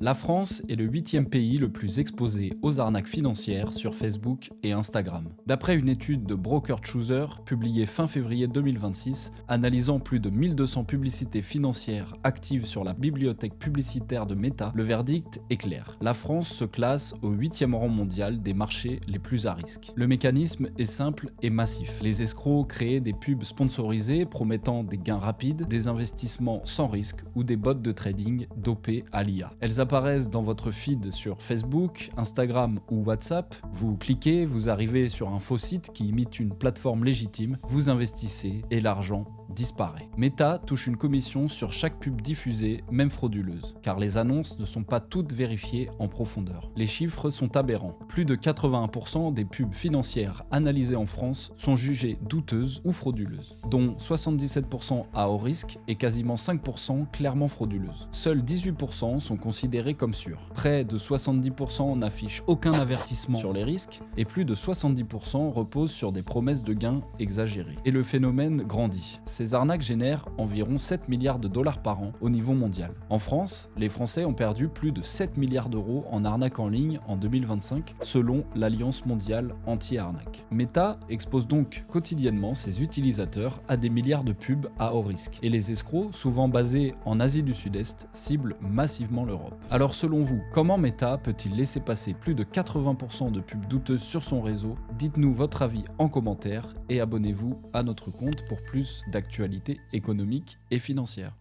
La France est le 8e pays le plus exposé aux arnaques financières sur Facebook et Instagram. D'après une étude de Broker Chooser publiée fin février 2026, analysant plus de 1200 publicités financières actives sur la bibliothèque publicitaire de Meta, le verdict est clair. La France se classe au 8e rang mondial des marchés les plus à risque. Le mécanisme est simple et massif. Les escrocs créent des pubs sponsorisées promettant des gains rapides, des investissements sans risque ou des bots de trading dopés à l'IA. Elles apparaissent dans votre feed sur Facebook, Instagram ou WhatsApp. Vous cliquez, vous arrivez sur un faux site qui imite une plateforme légitime, vous investissez et l'argent disparaît. Meta touche une commission sur chaque pub diffusée, même frauduleuse, car les annonces ne sont pas toutes vérifiées en profondeur. Les chiffres sont aberrants. Plus de 81% des pubs financières analysées en France sont jugées douteuses ou frauduleuses, dont 77% à haut risque et quasiment 5% clairement frauduleuses. Seuls 18% sont considérés comme sûrs. Près de 70% n'affichent aucun avertissement sur les risques et plus de 70% reposent sur des promesses de gains exagérées. Et le phénomène grandit. Ces arnaques génèrent environ 7 milliards de dollars par an au niveau mondial. En France, les Français ont perdu plus de 7 milliards d'euros en arnaques en ligne en 2025, selon l'Alliance mondiale anti-arnaque. Meta expose donc quotidiennement ses utilisateurs à des milliards de pubs à haut risque. Et les escrocs, souvent basés en Asie du Sud-Est, ciblent massivement l'Europe. Alors selon vous, comment Meta peut-il laisser passer plus de 80% de pubs douteuses sur son réseau? Dites-nous votre avis en commentaire et abonnez-vous à notre compte pour plus d'actualités économiques et financières.